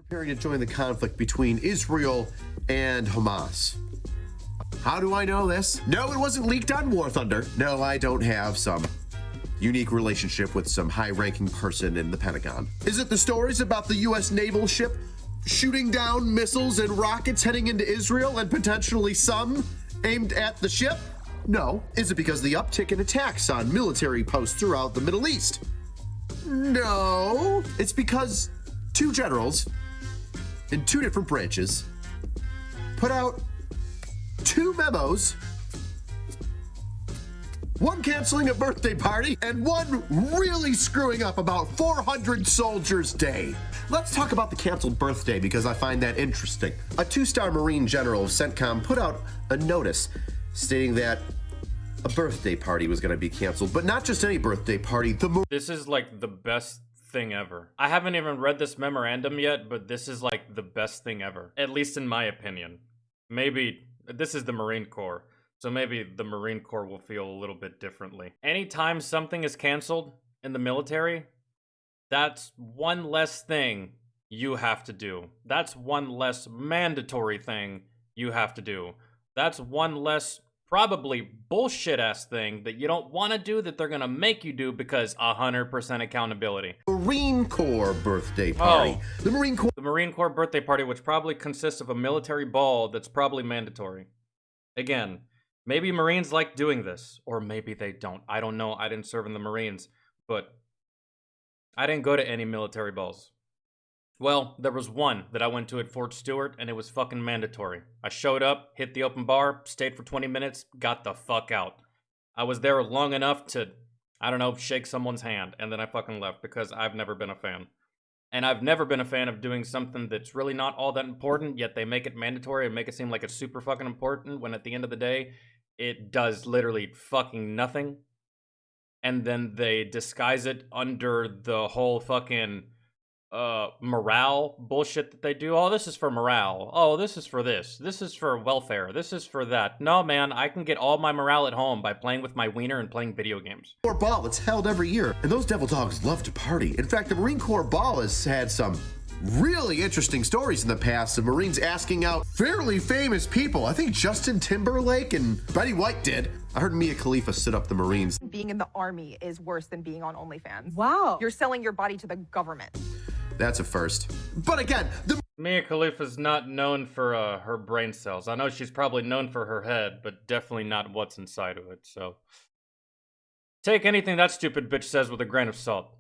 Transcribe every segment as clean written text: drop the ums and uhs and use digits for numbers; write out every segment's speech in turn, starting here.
preparing to join the conflict between Israel and Hamas. How do I know this? No, it wasn't leaked on War Thunder. No, I don't have some unique relationship with some high-ranking person in the Pentagon. Is it the stories about the U.S. naval ship shooting down missiles and rockets heading into Israel and potentially some aimed at the ship? No. Is it because of the uptick in attacks on military posts throughout the Middle East? No. It's because two generals in two different branches put out two memos, one canceling a birthday party and one really screwing up about 400 Soldiers Day. Let's talk about the canceled birthday because I find that interesting. A two-star Marine general of CENTCOM put out a notice stating that a birthday party was going to be canceled, but not just any birthday party. This is like the best thing ever. I haven't even read this memorandum yet, but this is like the best thing ever, at least in my opinion. Maybe this is the Marine Corps, so maybe the Marine Corps will feel a little bit differently. Anytime something is canceled in the military, that's one less thing you have to do. That's one less mandatory thing you have to do. That's one less probably bullshit ass thing that you don't want to do that they're gonna make you do because 100% accountability. Marine Corps birthday party. Oh, the Marine Corps birthday party, which probably consists of a military ball that's probably mandatory. Again, maybe Marines like doing this, or maybe they don't. I don't know. I didn't serve in the Marines, but I didn't go to any military balls. Well, there was one that I went to at Fort Stewart, and it was fucking mandatory. I showed up, hit the open bar, stayed for 20 minutes, got the fuck out. I was there long enough to, I don't know, shake someone's hand, and then I fucking left because I've never been a fan. And I've never been a fan of doing something that's really not all that important, yet they make it mandatory and make it seem like it's super fucking important, when at the end of the day, it does literally fucking nothing. And then they disguise it under the whole fucking morale bullshit that they do. Oh, this is for morale. Oh, this is for this. This is for welfare. This is for that. No, man, I can get all my morale at home by playing with my wiener and playing video games. Corps Ball, it's held every year, and those devil dogs love to party. In fact, the Marine Corps Ball has had some really interesting stories in the past of Marines asking out fairly famous people. I think Justin Timberlake and Betty White did. I heard Mia Khalifa sit up the Marines. Being in the Army is worse than being on OnlyFans. Wow. You're selling your body to the government. That's a first. But again, Mia Khalifa's not known for her brain cells. I know she's probably known for her head, but definitely not what's inside of it, so take anything that stupid bitch says with a grain of salt.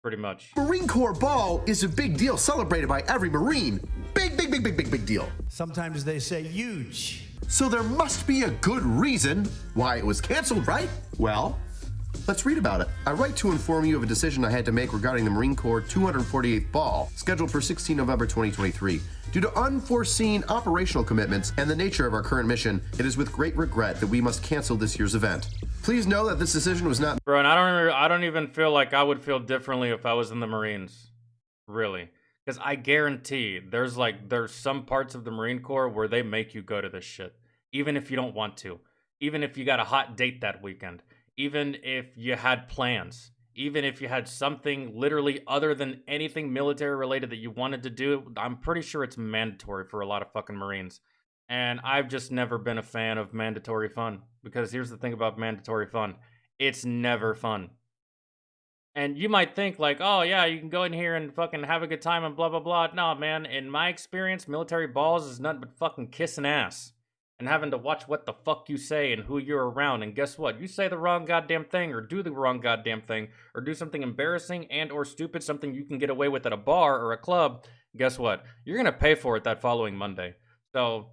Pretty much. Marine Corps Ball is a big deal, celebrated by every Marine. Big deal. Sometimes they say huge. So there must be a good reason why it was canceled, right? Well, let's read about it. I write to inform you of a decision I had to make regarding the Marine Corps 248th Ball, scheduled for 16 November 2023. Due to unforeseen operational commitments and the nature of our current mission, it is with great regret that we must cancel this year's event. Please know that this decision was not— Bro, and I don't even feel like I would feel differently if I was in the Marines. Really. Because I guarantee there's some parts of the Marine Corps where they make you go to this shit. Even if you don't want to. Even if you got a hot date that weekend. Even if you had plans. Even if you had something literally other than anything military related that you wanted to do, I'm pretty sure it's mandatory for a lot of fucking Marines. And I've just never been a fan of mandatory fun. Because here's the thing about mandatory fun. It's never fun. And you might think like, oh yeah, you can go in here and fucking have a good time and blah, blah, blah. No, man, in my experience, military balls is nothing but fucking kissing ass. And having to watch what the fuck you say and who you're around. And guess what? You say the wrong goddamn thing or do the wrong goddamn thing or do something embarrassing and or stupid, something you can get away with at a bar or a club, guess what? You're going to pay for it that following Monday. So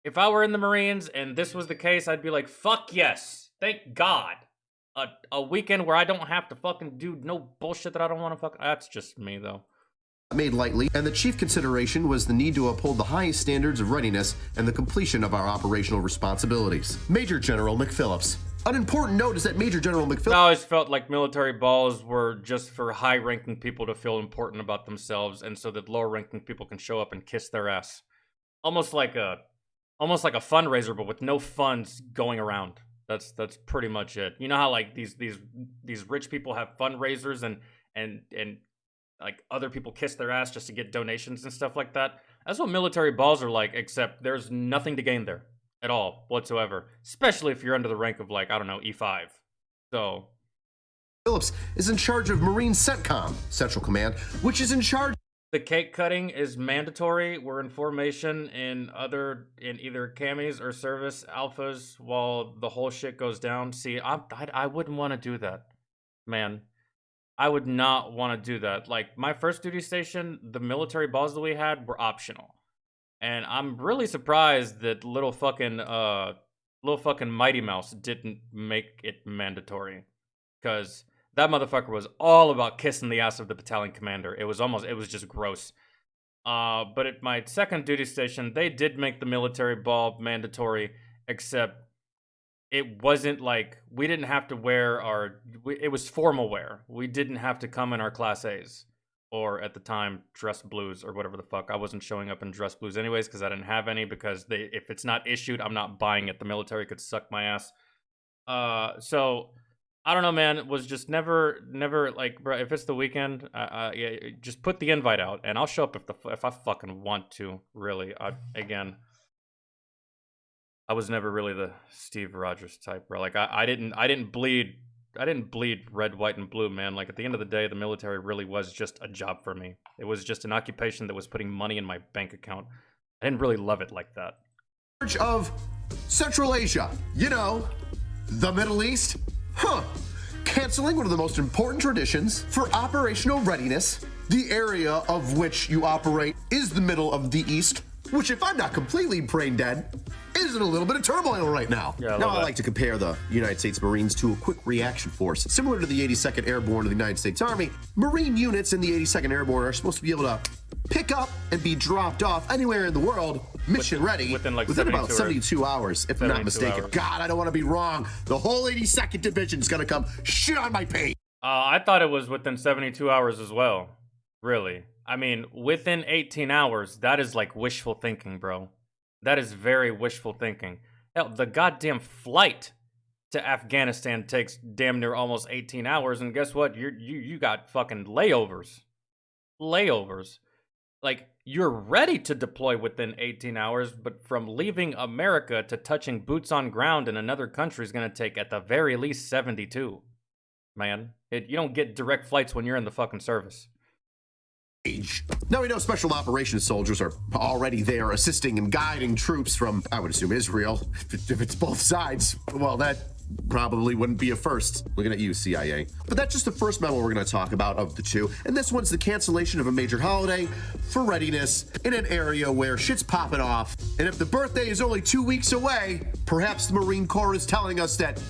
if I were in the Marines and this was the case, I'd be like, fuck yes. Thank God. A weekend where I don't have to fucking do no bullshit that I don't want to fucking... That's just me, though. Made lightly, and the chief consideration was the need to uphold the highest standards of readiness and the completion of our operational responsibilities. Major General McPhillips. An important note is that Major General McPhillips— I always felt like military balls were just for high-ranking people to feel important about themselves, and so that lower-ranking people can show up and kiss their ass. Almost like a fundraiser, but with no funds going around. That's pretty much it. You know how like these rich people have fundraisers and like other people kiss their ass just to get donations and stuff like that. That's what military balls are like, except there's nothing to gain there at all whatsoever, especially if you're under the rank of, like, I don't know, E5. So Phillips is in charge of Marine CENTCOM, Central Command, which is in charge. the cake cutting is mandatory. We're in formation in either camis or service alphas while the whole shit goes down. See, I wouldn't want to do that, man. I would not want to do that. Like, my first duty station, the military balls that we had were optional. And I'm really surprised that little fucking Mighty Mouse didn't make it mandatory. Because that motherfucker was all about kissing the ass of the battalion commander. It was just gross. But at my second duty station, they did make the military ball mandatory, except it wasn't like, we didn't have to wear it was formal wear. We didn't have to come in our Class A's. Or at the time, dress blues or whatever the fuck. I wasn't showing up in dress blues anyways because I didn't have any, because if it's not issued, I'm not buying it. The military could suck my ass. So I don't know, man. It was just never like, bro, if it's the weekend, yeah, just put the invite out and I'll show up if I fucking want to, really. Again, I was never really the Steve Rogers type, bro. Like, I didn't bleed red, white, and blue, man. Like, at the end of the day, the military really was just a job for me. It was just an occupation that was putting money in my bank account. I didn't really love it like that. Of Central Asia, you know, the Middle East. Canceling one of the most important traditions for operational readiness. The area of which you operate is the middle of the East, which, if I'm not completely brain dead, is in a little bit of turmoil right now. Yeah, now, I like to compare the United States Marines to a quick reaction force. Similar to the 82nd Airborne of the United States Army, Marine units in the 82nd Airborne are supposed to be able to pick up and be dropped off anywhere in the world, mission ready, within about 72 hours, if I'm not 72 mistaken. hours. God, I don't want to be wrong. The whole 82nd Division is going to come shit on my page. I thought it was within 72 hours as well. Really. I mean, within 18 hours, that is like wishful thinking, bro. That is very wishful thinking. Hell, the goddamn flight to Afghanistan takes damn near almost 18 hours, and guess what? You got fucking layovers. Layovers. Like, you're ready to deploy within 18 hours, but from leaving America to touching boots on ground in another country is going to take at the very least 72. Man, you don't get direct flights when you're in the fucking service. Now we know special operations soldiers are already there assisting and guiding troops from, I would assume, Israel. If it's both sides, well, that probably wouldn't be a first. Looking at you, CIA. But that's just the first memo we're going to talk about of the two. And this one's the cancellation of a major holiday for readiness in an area where shit's popping off. And if the birthday is only 2 weeks away, perhaps the Marine Corps is telling us that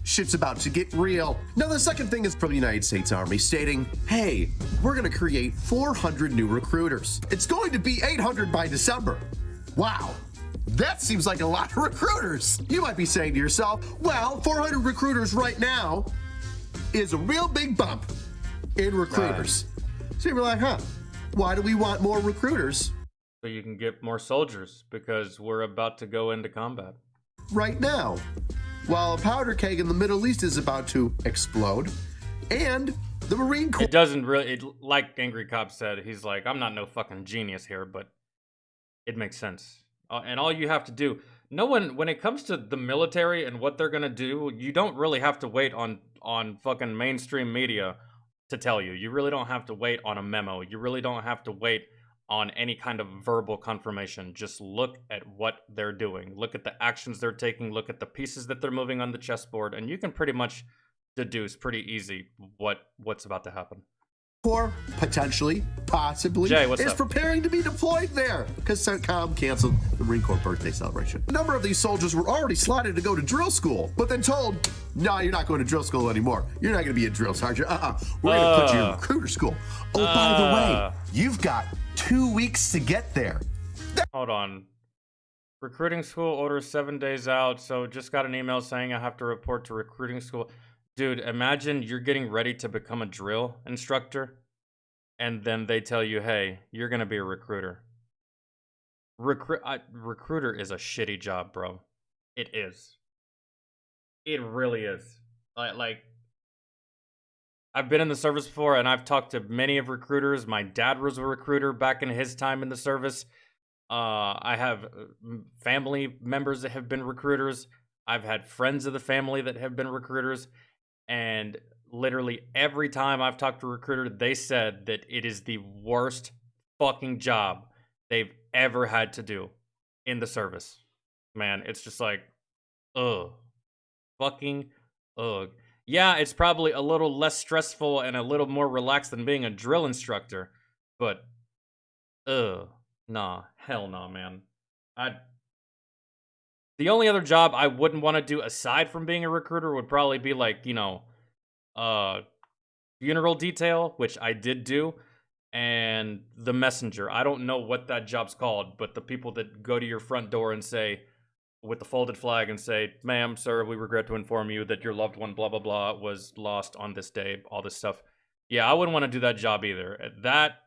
shit's about to get real. Now, the second thing is from the United States Army stating, hey, we're going to create 400 new recruiters. It's going to be 800 by December. Wow. That seems like a lot of recruiters. You might be saying to yourself, well, 400 recruiters right now is a real big bump in recruiters. So you're like, why do we want more recruiters? So you can get more soldiers, because we're about to go into combat. Right now, while a powder keg in the Middle East is about to explode, and the Marine Corps... It doesn't really, like Angry Cop said, he's like, I'm not no fucking genius here, but it makes sense. And all you have to do, no one, when it comes to the military and what they're gonna do, you don't really have to wait on fucking mainstream media to tell you. You really don't have to wait on a memo. You really don't have to wait on any kind of verbal confirmation. Just look at what they're doing. Look at the actions they're taking. Look at the pieces that they're moving on the chessboard, and you can pretty much deduce pretty easy what's about to happen. Corps, potentially, possibly, Jay, what's is up? preparing to be deployed there because CENTCOM canceled the Marine Corps birthday celebration. A number of these soldiers were already slotted to go to drill school, but then told, no, you're not going to drill school anymore. You're not going to be a drill sergeant. We're going to put you in recruiter school. Oh, by the way, you've got 2 weeks to get there. Hold on. Recruiting school orders 7 days out, so just got an email saying I have to report to recruiting school. Dude, imagine you're getting ready to become a drill instructor, and then they tell you, hey, you're going to be a recruiter. Recruiter is a shitty job, bro. It is. It really is. Like, I've been in the service before, and I've talked to many of recruiters. My dad was a recruiter back in his time in the service. I have family members that have been recruiters. I've had friends of the family that have been recruiters. And literally every time I've talked to a recruiter, they said that it is the worst fucking job they've ever had to do in the service. Man, it's just like, ugh. Fucking ugh. Yeah, it's probably a little less stressful and a little more relaxed than being a drill instructor, but nah, hell nah, man. The only other job I wouldn't want to do aside from being a recruiter would probably be like, funeral detail, which I did do, and the messenger. I don't know what that job's called, but the people that go to your front door and say, with the folded flag and say, ma'am, sir, we regret to inform you that your loved one, blah, blah, blah, was lost on this day, all this stuff. Yeah, I wouldn't want to do that job either. That,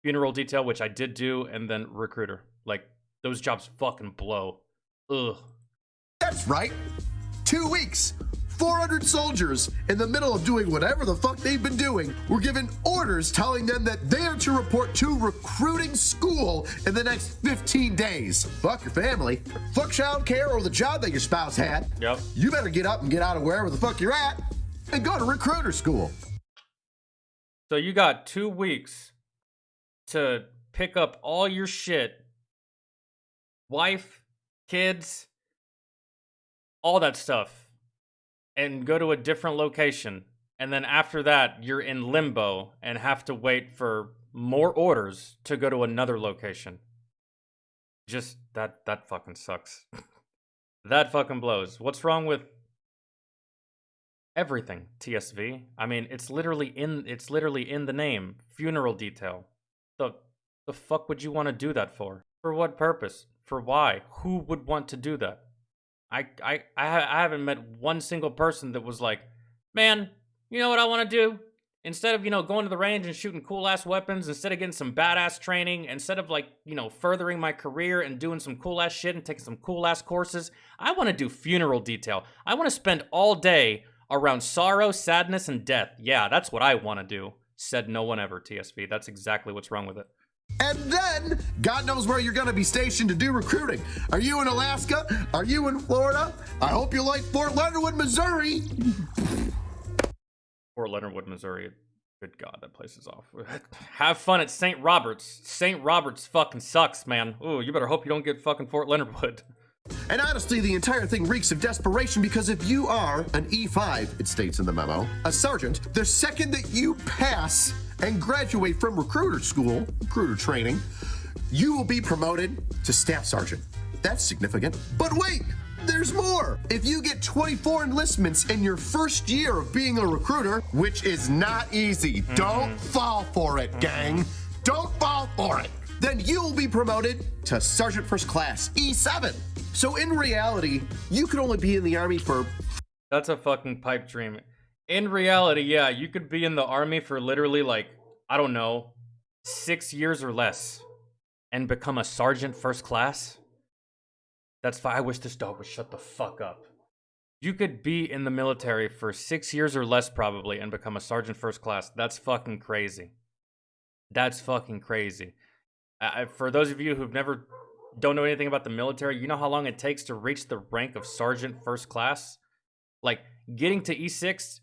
funeral detail, which I did do, and then recruiter. Like, those jobs fucking blow. Ugh. That's right. 2 weeks. 400 soldiers, in the middle of doing whatever the fuck they've been doing, were given orders telling them that they are to report to recruiting school in the next 15 days. Fuck your family. Fuck childcare or the job that your spouse had. Yep. You better get up and get out of wherever the fuck you're at and go to recruiter school. So you got 2 weeks to pick up all your shit. Wife, kids, all that stuff. And go to a different location. And then after that, you're in limbo and have to wait for more orders to go to another location. Just, that fucking sucks. That fucking blows. What's wrong with everything, TSV? I mean, it's literally in the name. Funeral detail. The fuck would you want to do that for? For what purpose? For why? Who would want to do that? I haven't met one single person that was like, man, you know what I want to do? Instead of, going to the range and shooting cool-ass weapons, instead of getting some badass training, instead of, furthering my career and doing some cool-ass shit and taking some cool-ass courses, I want to do funeral detail. I want to spend all day around sorrow, sadness, and death. Yeah, that's what I want to do. Said no one ever, TSV. That's exactly what's wrong with it. And then, God knows where you're going to be stationed to do recruiting. Are you in Alaska? Are you in Florida? I hope you like Fort Leonard Wood, Missouri. Fort Leonard Wood, Missouri. Good God, that place is off. Have fun at St. Roberts. St. Roberts fucking sucks, man. Ooh, you better hope you don't get fucking Fort Leonard Wood. And honestly, the entire thing reeks of desperation because if you are an E5, it states in the memo, a sergeant, the second that you pass and graduate from recruiter school, recruiter training, you will be promoted to staff sergeant. That's significant. But wait, there's more. If you get 24 enlistments in your first year of being a recruiter, which is not easy, don't fall for it, gang. Don't fall for it. Then you will be promoted to Sergeant First Class, E7. So in reality, you could only be in the Army for... That's a fucking pipe dream. In reality, yeah, you could be in the Army for literally, 6 years or less and become a Sergeant First Class. That's fine. I wish this dog would shut the fuck up. You could be in the military for 6 years or less probably and become a Sergeant First Class. That's fucking crazy. That's fucking crazy. For those of you who've never don't know anything about the military, you know how long it takes to reach the rank of Sergeant First Class? Getting to E6,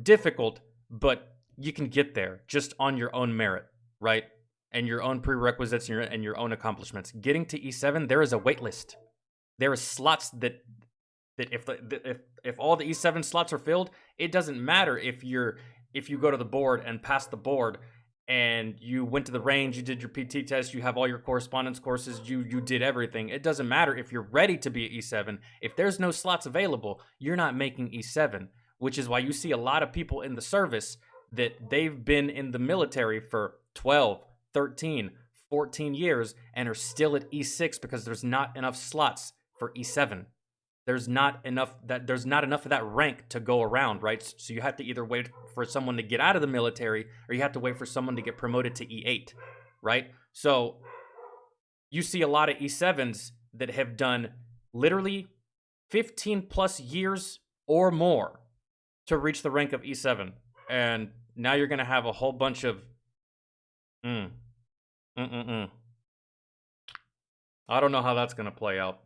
difficult, but you can get there just on your own merit, right? And your own prerequisites and your own accomplishments. Getting to E7, there is a wait list. There are slots that if all the E7 slots are filled, it doesn't matter if you go to the board and pass the board and you went to the range, you did your PT test, you have all your correspondence courses, you did everything. It doesn't matter if you're ready to be at E7. If there's no slots available, you're not making E7, which is why you see a lot of people in the service that they've been in the military for 12, 13, 14 years and are still at E6 because there's not enough slots for E7. There's not enough of that rank to go around, right? So you have to either wait for someone to get out of the military or you have to wait for someone to get promoted to E8, right? So you see a lot of E7s that have done literally 15 plus years or more to reach the rank of E7. And now you're gonna have a whole bunch of mm, mm, mm, mm. I don't know how that's gonna play out.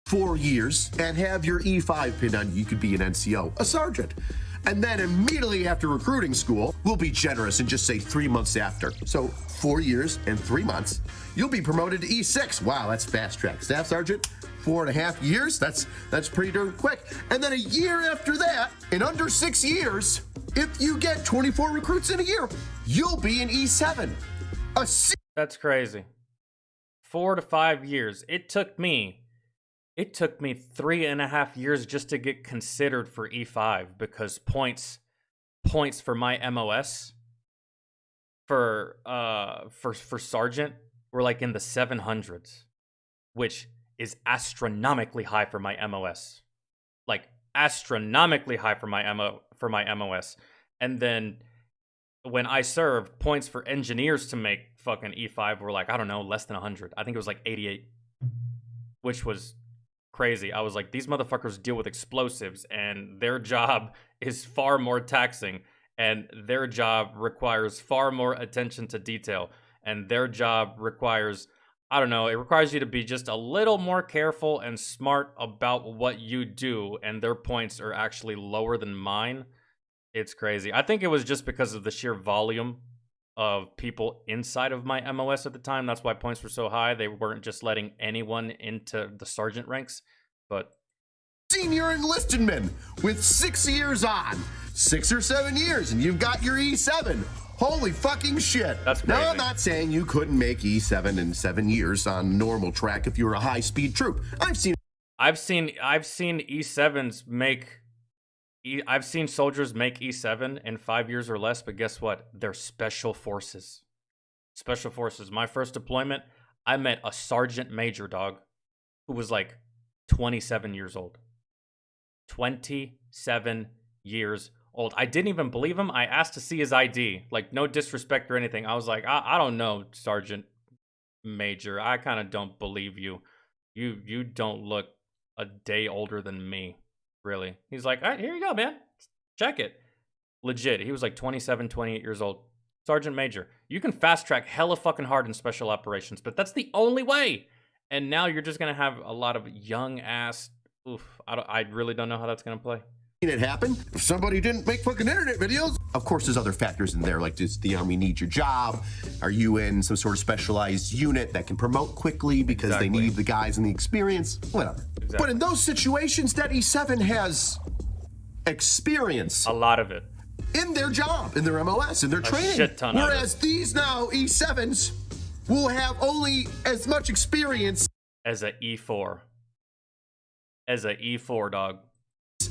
4 years and have your E5 pinned on you could be an NCO, a sergeant. And then immediately after recruiting school, we'll be generous and just say 3 months after. So 4 years and 3 months, you'll be promoted to E6. Wow, that's fast track. Staff sergeant, 4.5 years. That's pretty darn quick. And then a year after that, in under 6 years, if you get 24 recruits in a year, you'll be an E7. That's crazy. 4 to 5 years. It took me 3.5 years just to get considered for E5 because points for my MOS for sergeant were like in the 700s, which is astronomically high for my MOS. Like astronomically high for my MOS. And then when I served, points for engineers to make fucking E5 were like, I don't know, less than 100. I think it was like 88, which was crazy. I was like, these motherfuckers deal with explosives and their job is far more taxing and their job requires far more attention to detail and their job requires, I don't know, it requires you to be just a little more careful and smart about what you do, and their points are actually lower than mine. It's crazy. I think it was just because of the sheer volume of people inside of my MOS at the time. That's why points were so high. They weren't just letting anyone into the sergeant ranks. But senior enlisted men with 6 years on, 6 or 7 years, and you've got your E7. Holy fucking shit. That's crazy. Now, I'm not saying you couldn't make E7 in 7 years on normal track if you were a high-speed troop. I've seen E7s make... I've seen soldiers make E7 in 5 years or less, but guess what? They're special forces. Special forces. My first deployment, I met a sergeant major, dog, who was like 27 years old. 27 years old. I didn't even believe him. I asked to see his ID. Like, no disrespect or anything. I was like, I don't know, Sergeant Major. I kind of don't believe you. You don't look a day older than me. Really. He's like, all right, here you go, man. Check it. Legit. He was like 27, 28 years old. Sergeant Major. You can fast track hella fucking hard in special operations, but that's the only way. And now you're just going to have a lot of young ass. Oof. I really don't know how that's going to play. It happen. If somebody didn't make fucking internet videos, of course there's other factors in there, like does the Army need your job? Are you in some sort of specialized unit that can promote quickly because they need the guys and the experience? Whatever. Exactly. But in those situations, that E7 has experience. A lot of it. In their job, in their MOS, in their training. Shit ton Whereas of it. These now E7s will have only as much experience as a E4. As a E4, dog.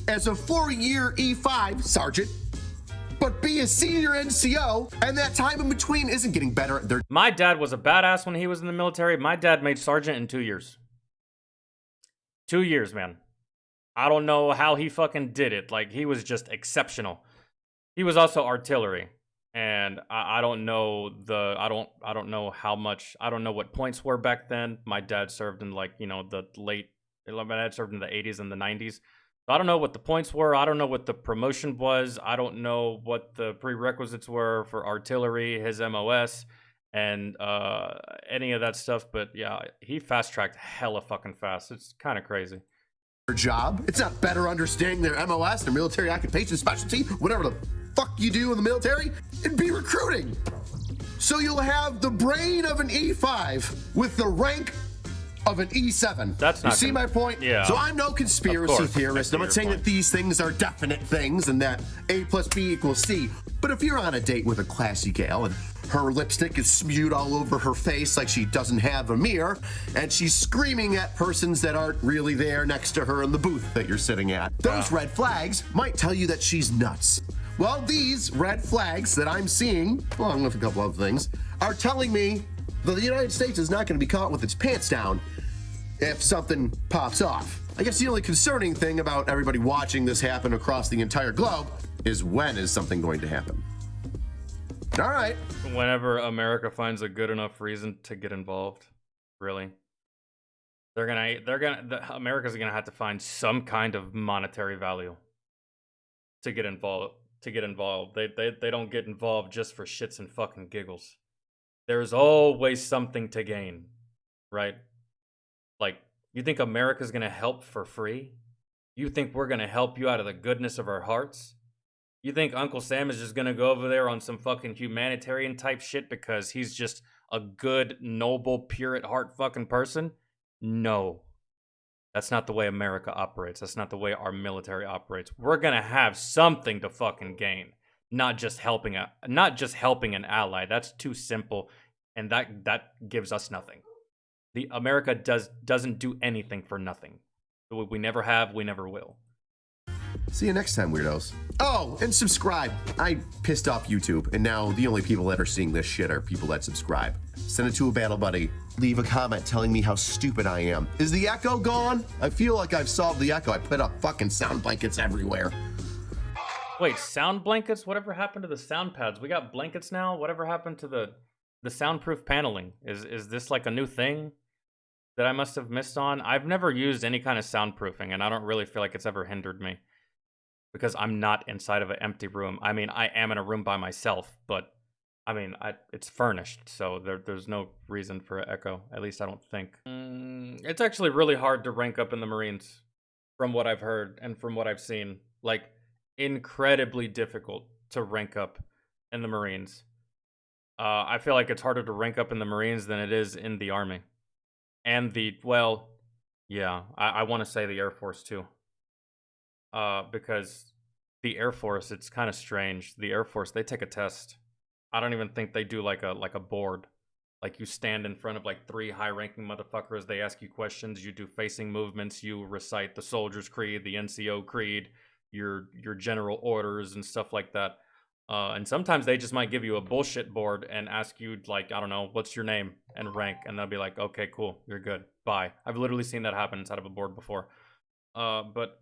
As a 4-year E5 sergeant, but be a senior NCO, and that time in between isn't getting better. My dad was a badass when he was in the military. My dad made sergeant in 2 years. 2 years, man. I don't know how he fucking did it. Like, he was just exceptional. He was also artillery, and I don't know I don't know how much. I don't know what points were back then. My dad served in the late. My dad served in the 80s and the 90s. I don't know what the points were. I don't know what the promotion was. I don't know what the prerequisites were for artillery, his MOS, and any of that stuff. But yeah, he fast-tracked hella fucking fast. It's kind of crazy. Their job. It's not better understanding their MOS, their military occupation specialty, whatever the fuck you do in the military. It'd be recruiting. So you'll have the brain of an E5 with the rank of an E7. That's not. You see my point? Yeah. So I'm no conspiracy theorist. I'm not saying that these things are definite things and that A plus B equals C. But if you're on a date with a classy gal and her lipstick is spewed all over her face like she doesn't have a mirror, and she's screaming at persons that aren't really there next to her in the booth that you're sitting at, those red flags might tell you that she's nuts. Well, these red flags that I'm seeing, along with a couple other things, are telling me that the United States is not going to be caught with its pants down if something pops off. I guess the only concerning thing about everybody watching this happen across the entire globe is when is something going to happen. All right. Whenever America finds a good enough reason to get involved, really. America's gonna have to find some kind of monetary value to get involved to get involved. They don't get involved just for shits and fucking giggles. There's always something to gain, right? Like, you think America's gonna help for free? You think we're gonna help you out of the goodness of our hearts? You think Uncle Sam is just gonna go over there on some fucking humanitarian type shit because he's just a good, noble, pure at heart fucking person? No. That's not the way America operates. That's not the way our military operates. We're gonna have something to fucking gain, not just helping an ally. That's too simple, and that gives us nothing. The America doesn't do anything for nothing. We never have, we never will. See you next time, weirdos. Oh, and subscribe. I pissed off YouTube, and now the only people that are seeing this shit are people that subscribe. Send it to a battle buddy. Leave a comment telling me how stupid I am. Is the echo gone? I feel like I've solved the echo. I put up fucking sound blankets everywhere. Wait, sound blankets? Whatever happened to the sound pads? We got blankets now? Whatever happened to the soundproof paneling? Is this like a new thing that I must have missed on? I've never used any kind of soundproofing, and I don't really feel like it's ever hindered me. Because I'm not inside of an empty room. I mean, I am in a room by myself, but I mean, it's furnished, so there's no reason for an echo. At least I don't think. It's actually really hard to rank up in the Marines, from what I've heard and from what I've seen. Like, incredibly difficult to rank up in the Marines. I feel like it's harder to rank up in the Marines than it is in the Army. And well, yeah, I want to say the Air Force too. Because the Air Force, it's kind of strange. The Air Force, they take a test. I don't even think they do like a board. Like, you stand in front of like 3 high-ranking motherfuckers. They ask you questions. You do facing movements. You recite the Soldier's Creed, the NCO Creed, your general orders and stuff like that. And sometimes they just might give you a bullshit board and ask you, like, I don't know, what's your name and rank, and they'll be like, okay, cool, you're good, bye. I've literally seen that happen inside of a board before. But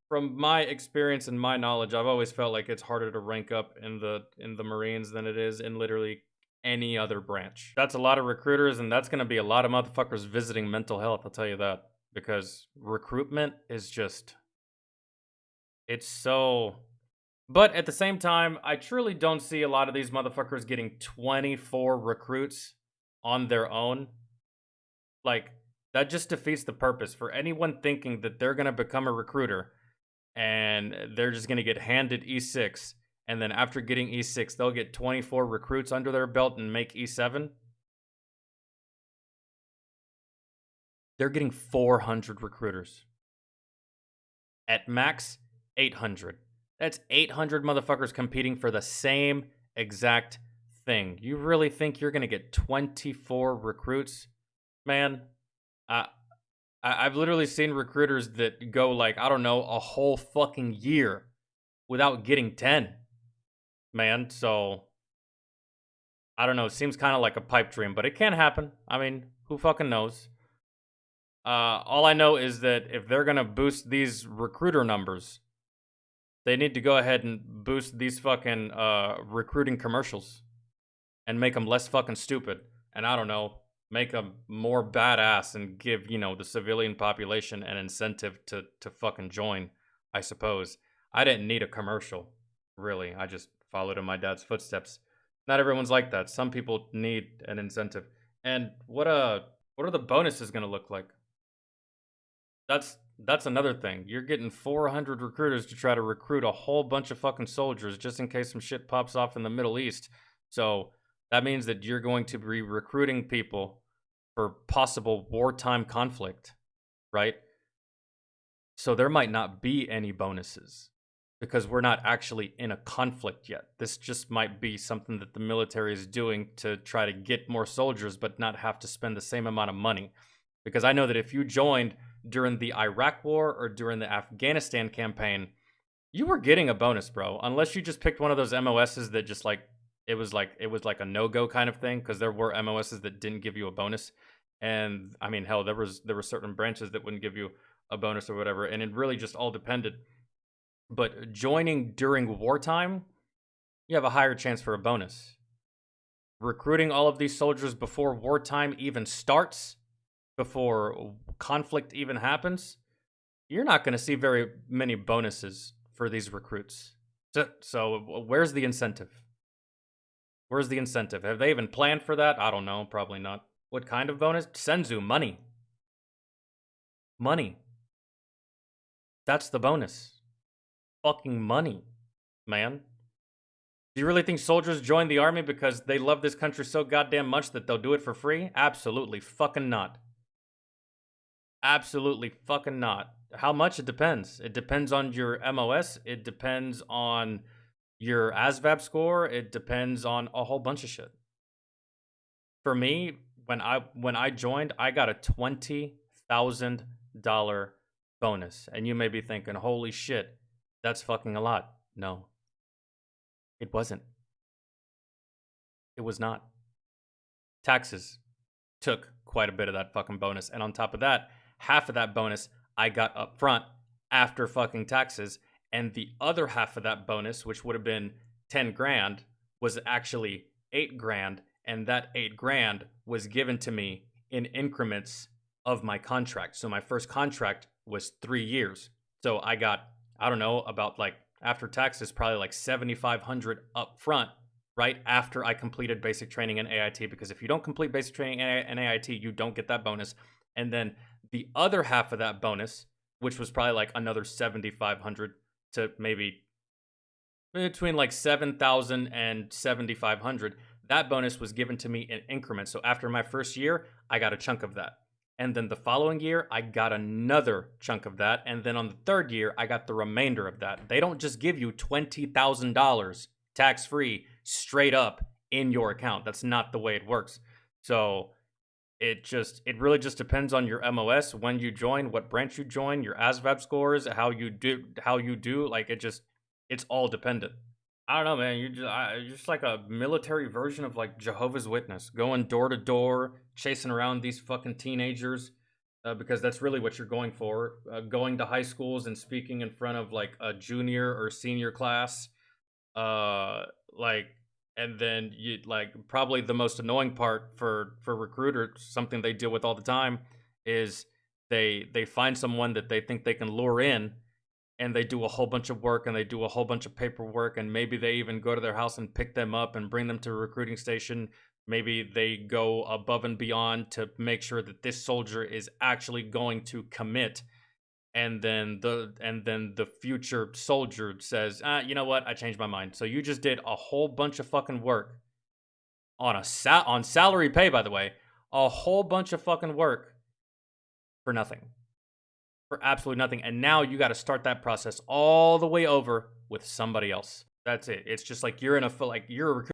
from my experience and my knowledge, I've always felt like it's harder to rank up in the Marines than it is in literally any other branch. That's a lot of recruiters, and that's going to be a lot of motherfuckers visiting mental health, I'll tell you that. Because recruitment is just... it's so... But at the same time, I truly don't see a lot of these motherfuckers getting 24 recruits on their own. Like, that just defeats the purpose. For anyone thinking that they're going to become a recruiter and they're just going to get handed E6, and then after getting E6, they'll get 24 recruits under their belt and make E7. They're getting 400 recruiters. At max, 800. That's 800 motherfuckers competing for the same exact thing. You really think you're going to get 24 recruits? Man, I've literally seen recruiters that go like, I don't know, a whole fucking year without getting 10. Man, so I don't know. It seems kind of like a pipe dream, but it can happen. I mean, who fucking knows? All I know is that if they're going to boost these recruiter numbers, they need to go ahead and boost these fucking recruiting commercials and make them less fucking stupid. And I don't know, make them more badass and give, you know, the civilian population an incentive to fucking join, I suppose. I didn't need a commercial, really. I just followed in my dad's footsteps. Not everyone's like that. Some people need an incentive. And what are the bonuses going to look like? That's another thing. You're getting 400 recruiters to try to recruit a whole bunch of fucking soldiers just in case some shit pops off in the Middle East. So that means that you're going to be recruiting people for possible wartime conflict, right? So there might not be any bonuses because we're not actually in a conflict yet. This just might be something that the military is doing to try to get more soldiers but not have to spend the same amount of money. Because I know that if you joined during the Iraq War or during the Afghanistan campaign, you were getting a bonus, bro. Unless you just picked one of those MOSs that just like it was like a no-go kind of thing, because there were MOSs that didn't give you a bonus. And I mean, hell, there were certain branches that wouldn't give you a bonus or whatever, and it really just all depended. But joining during wartime, you have a higher chance for a bonus. Recruiting all of these soldiers before wartime even starts, before conflict even happens, you're not going to see very many bonuses for these recruits. So where's the incentive? Where's the incentive? Have they even planned for that? I don't know. Probably not. What kind of bonus? Senzu, money. Money. That's the bonus. Fucking money, man. Do you really think soldiers join the army because they love this country so goddamn much that they'll do it for free? Absolutely fucking not. Absolutely fucking not. How much? It depends. It depends on your MOS. It depends on your ASVAB score. It depends on a whole bunch of shit. For me, when I joined, I got a $20,000 bonus. And you may be thinking, holy shit, that's fucking a lot. No. It wasn't. It was not. Taxes took quite a bit of that fucking bonus. And on top of that, half of that bonus I got up front after fucking taxes. And the other half of that bonus, which would have been 10 grand, was actually 8 grand. And that 8 grand was given to me in increments of my contract. So my first contract was 3 years. So I got, I don't know, about like after taxes, probably like $7,500 up front, right after I completed basic training in AIT. Because if you don't complete basic training in AIT, you don't get that bonus. And then the other half of that bonus, which was probably like another $7,500 to maybe between like $7,000 and $7,500, that bonus was given to me in increments. So after my first year, I got a chunk of that. And then the following year, I got another chunk of that. And then on the third year, I got the remainder of that. They don't just give you $20,000 tax-free straight up in your account. That's not the way it works. So it really just depends on your MOS, when you join, what branch you join, your ASVAB scores, how you do. Like it's all dependent. I don't know, man. You're just like a military version of like Jehovah's Witness, going door to door, chasing around these fucking teenagers, because that's really what you're going for. Going to high schools and speaking in front of like a junior or senior class, and then you like probably the most annoying part for recruiters, something they deal with all the time, is they find someone that they think they can lure in. And they do a whole bunch of work and they do a whole bunch of paperwork, and maybe they even go to their house and pick them up and bring them to a recruiting station. Maybe they go above and beyond to make sure that this soldier is actually going to commit. And then the future soldier says, you know what? I changed my mind. So you just did a whole bunch of fucking work on on salary pay, by the way, a whole bunch of fucking work for nothing. For absolutely nothing. And now you got to start that process all the way over with somebody else. That's it. It's just like you're a recruiter.